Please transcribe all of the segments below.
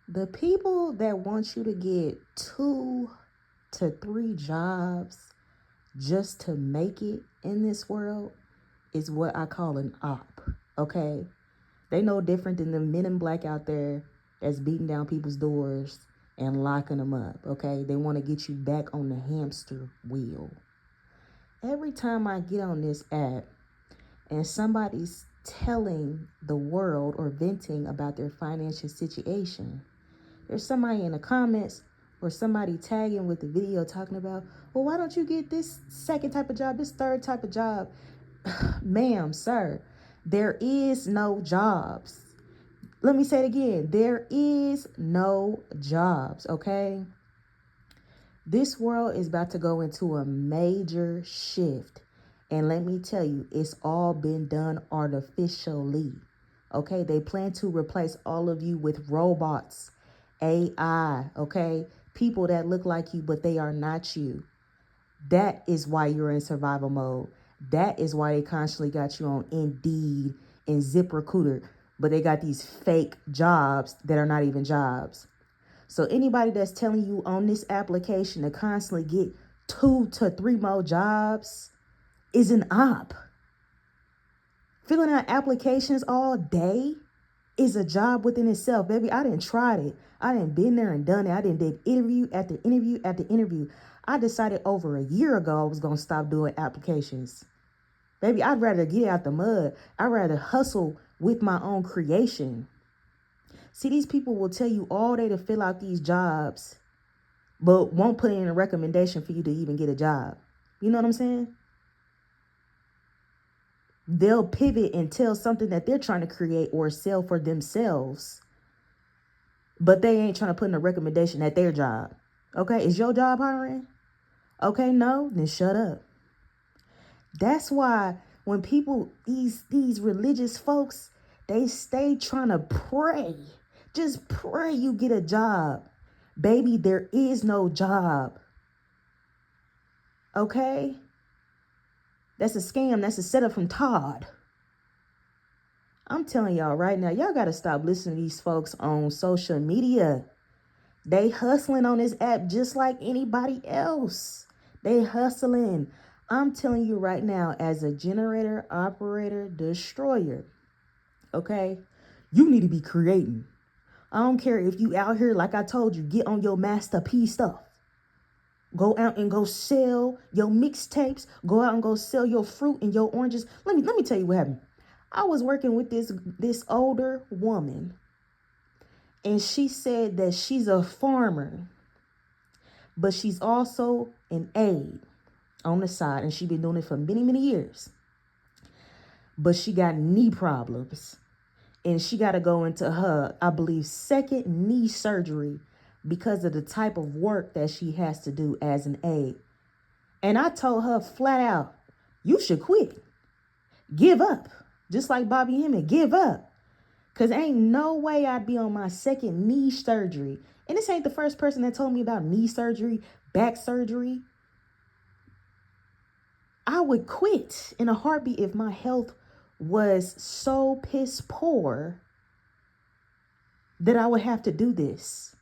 The people that want you to get 2 to 3 jobs just to make it in this world is what I call an op, okay? They no different than the men in black out there that's beating down people's doors and locking them up, okay? They want to get you back on the hamster wheel. Every time I get on this app and somebody's telling the world or venting about their financial situation, there's somebody in the comments or somebody tagging with the video talking about, well, why don't you get this second type of job, this third type of job? Ma'am, sir, there is no jobs. Let me say it again. There is no jobs, okay? This world is about to go into a major shift. And let me tell you, it's all been done artificially. Okay, they plan to replace all of you with robots, AI, okay? People that look like you, but they are not you. That is why you're in survival mode. That is why they constantly got you on Indeed and ZipRecruiter, but they got these fake jobs that are not even jobs. So anybody that's telling you on this application to constantly get 2 to 3 more jobs is an op. Filling out applications all day is a job within itself, baby. I didn't try it. I didn't been there and done it. I didn't did interview after interview after interview. I decided over a year ago I was gonna stop doing applications. Baby, I'd rather get out the mud. I'd rather hustle with my own creation. See, these people will tell you all day to fill out these jobs, but won't put in a recommendation for you to even get a job. You know what I'm saying? They'll pivot and tell something that they're trying to create or sell for themselves, but they ain't trying to put in a recommendation at their job. Okay, is your job hiring? Okay, no, then shut up. That's why when people, these religious folks, they stay trying to pray. Just pray you get a job. Baby, there is no job. Okay? That's a scam. That's a setup from Todd. I'm telling y'all right now, y'all got to stop listening to these folks on social media. They hustling on this app just like anybody else. They hustling. I'm telling you right now, as a generator, operator, destroyer, okay, you need to be creating. I don't care if you out here, like I told you, get on your masterpiece stuff. Go out and go sell your mixtapes. Go out and go sell your fruit and your oranges. Let me tell you what happened. I was working with this older woman, and she said that she's a farmer, but she's also an aide on the side, and she's been doing it for many, many years. But she got knee problems, and she got to go into her, I believe, second knee surgery because of the type of work that she has to do as an aide. And I told her flat out, you should quit. Give up. Just like Bobby Hemming, give up. Because ain't no way I'd be on my second knee surgery. And this ain't the first person that told me about knee surgery, back surgery. I would quit in a heartbeat if my health was so piss poor that I would have to do this.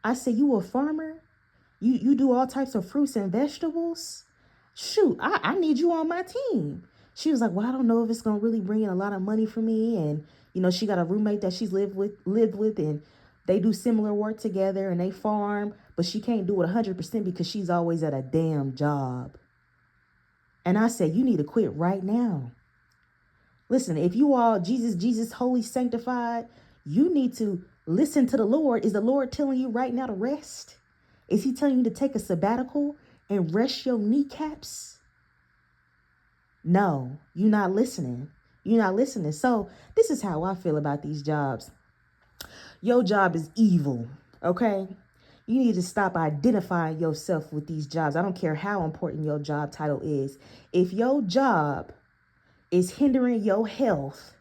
I said, you a farmer? You do all types of fruits and vegetables? Shoot, I need you on my team. She was like, well, I don't know if it's going to really bring in a lot of money for me. And, you know, she got a roommate that she's lived with, and they do similar work together and they farm, but she can't do it 100% because she's always at a damn job. And I said, you need to quit right now. Listen, if you all Jesus, holy, sanctified, you need to listen to the Lord. Is the Lord telling you right now to rest? Is he telling you to take a sabbatical and rest your kneecaps? No, you're not listening. You're not listening. So this is how I feel about these jobs. Your job is evil, okay? You need to stop identifying yourself with these jobs. I don't care how important your job title is. If your job is hindering your health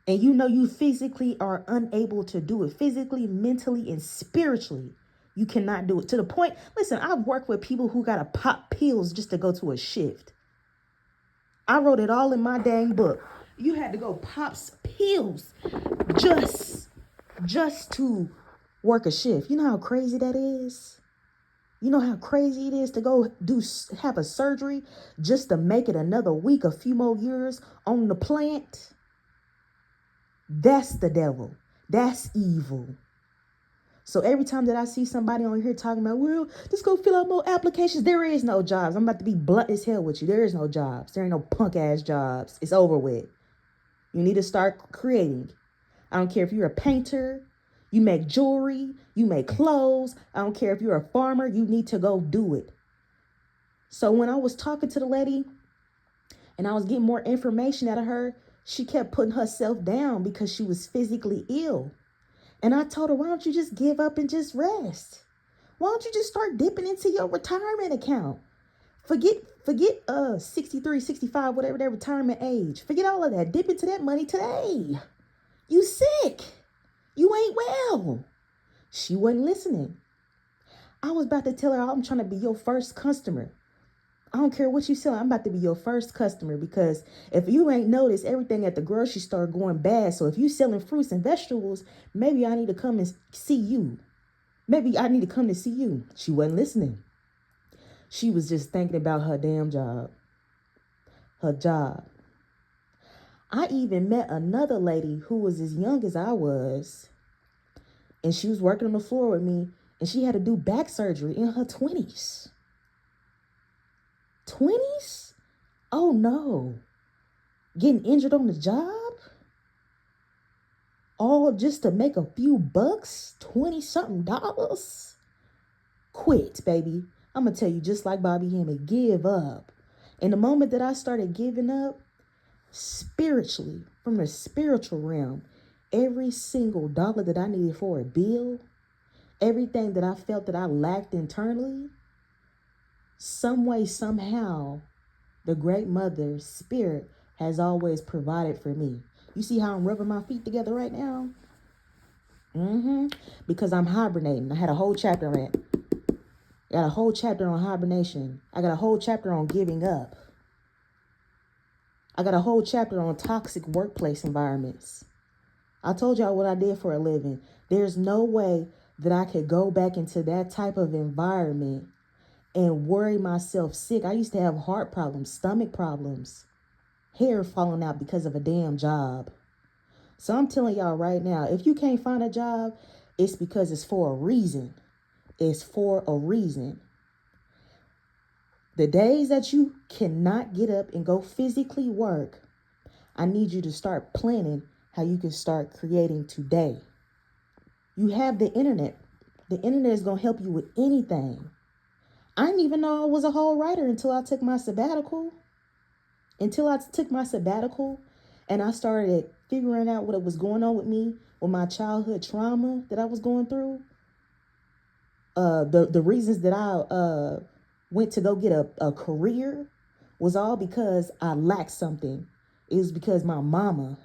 and you know you physically are unable to do it, physically, mentally, and spiritually, you cannot do it. To the point, listen, I've worked with people who got to pop pills just to go to a shift. I wrote it all in my dang book. You had to go pop pills just just to work a shift. You know how crazy that is? You know how crazy it is to go have a surgery just to make it another week, a few more years on the plant? That's the devil. That's evil. So every time that I see somebody on here talking about, well, just go fill out more applications, there is no jobs. I'm about to be blunt as hell with you. There is no jobs. There ain't no punk ass jobs. It's over with. You need to start creating. I don't care if you're a painter, you make jewelry, you make clothes. I don't care if you're a farmer, you need to go do it. So when I was talking to the lady and I was getting more information out of her, she kept putting herself down because she was physically ill. And I told her, why don't you just give up and just rest? Why don't you just start dipping into your retirement account? Forget 63, 65, whatever their retirement age. Forget all of that. Dip into that money today. You sick. You ain't well. She wasn't listening. I was about to tell her, I'm trying to be your first customer. I don't care what you sell. I'm about to be your first customer, because if you ain't noticed, everything at the grocery store going bad. So if you selling fruits and vegetables, maybe I need to come and see you. Maybe I need to come to see you. She wasn't listening. She was just thinking about her damn job. Her job. I even met another lady who was as young as I was, and she was working on the floor with me, and she had to do back surgery in her 20s. 20s? Oh no. Getting injured on the job? All just to make a few bucks? 20-something dollars? Quit, baby. I'm going to tell you, just like Bobby Hemming, give up. And the moment that I started giving up, spiritually, from the spiritual realm, every single dollar that I needed for a bill, everything that I felt that I lacked internally, some way, somehow, the Great Mother Spirit has always provided for me. You see how I'm rubbing my feet together right now? Because I'm hibernating. I had a whole chapter on it. I got a whole chapter on hibernation. I got a whole chapter on giving up. I got a whole chapter on toxic workplace environments. I told y'all what I did for a living. There's no way that I could go back into that type of environment and worry myself sick. I used to have heart problems, stomach problems, hair falling out because of a damn job. So I'm telling y'all right now, if you can't find a job, it's because it's for a reason. It's for a reason. The days that you cannot get up and go physically work, I need you to start planning how you can start creating today. You have the internet. The internet is going to help you with anything. I didn't even know I was a whole writer until I took my sabbatical. And I started figuring out what was going on with me, with my childhood trauma that I was going through. The reasons that I went to go get a career was all because I lacked something. It was because my mama,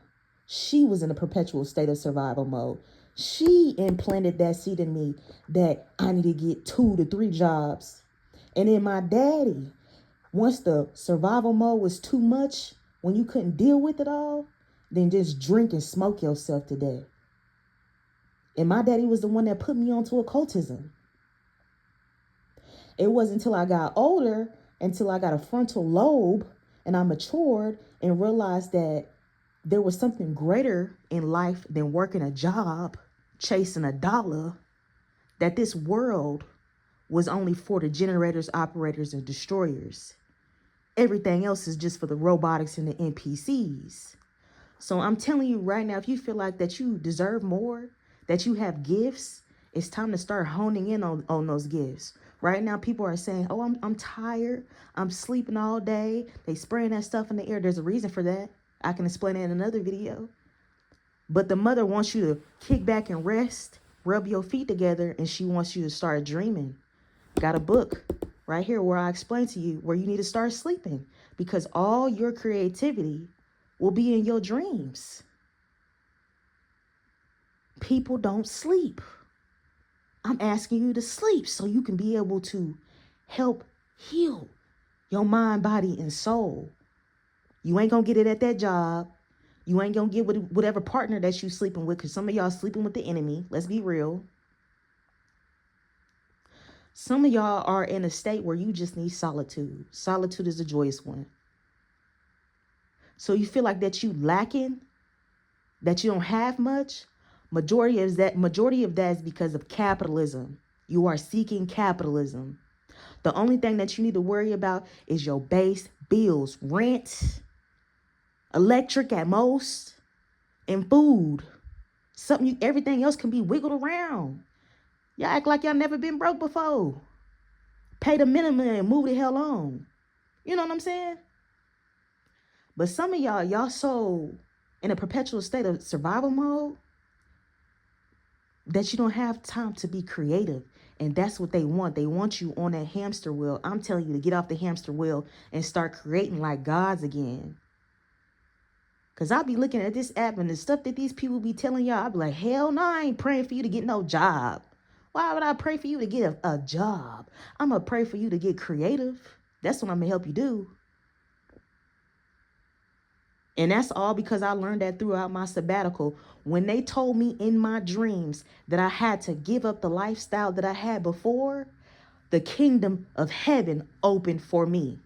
she was in a perpetual state of survival mode. She implanted that seed in me that I need to get 2 to 3 jobs. And then my daddy, once the survival mode was too much, when you couldn't deal with it all, then just drink and smoke yourself to death. And my daddy was the one that put me onto occultism. It wasn't until I got older, until I got a frontal lobe and I matured and realized that there was something greater in life than working a job, chasing a dollar, that this world was only for the generators, operators, and destroyers. Everything else is just for the robotics and the NPCs. So I'm telling you right now, if you feel like that you deserve more, that you have gifts, it's time to start honing in on those gifts. Right now, people are saying, oh, I'm tired. I'm sleeping all day. They spraying that stuff in the air. There's a reason for that. I can explain it in another video. But the mother wants you to kick back and rest, rub your feet together, and she wants you to start dreaming. Got a book right here where I explain to you where you need to start sleeping, because all your creativity will be in your dreams. People don't sleep. I'm asking you to sleep so you can be able to help heal your mind, body, and soul. You ain't gonna get it at that job. You ain't gonna get with whatever partner that you sleeping with, because some of y'all sleeping with the enemy. Let's be real. Some of y'all are in a state where you just need solitude. Solitude is a joyous one. So you feel like that you lacking, that you don't have much. Majority of that is because of capitalism. You are seeking capitalism. The only thing that you need to worry about is your base bills, rent, electric at most, and food. Everything else can be wiggled around. Y'all act like y'all never been broke before. Pay the minimum and move the hell on. You know what I'm saying? But some of y'all so in a perpetual state of survival mode that you don't have time to be creative. And that's what they want. They want you on that hamster wheel. I'm telling you to get off the hamster wheel and start creating like gods again. Because I'll be looking at this app and the stuff that these people be telling y'all, I'll be like, hell no, I ain't praying for you to get no job. Why would I pray for you to get a job? I'm going to pray for you to get creative. That's what I'm going to help you do. And that's all because I learned that throughout my sabbatical. When they told me in my dreams that I had to give up the lifestyle that I had before, the kingdom of heaven opened for me.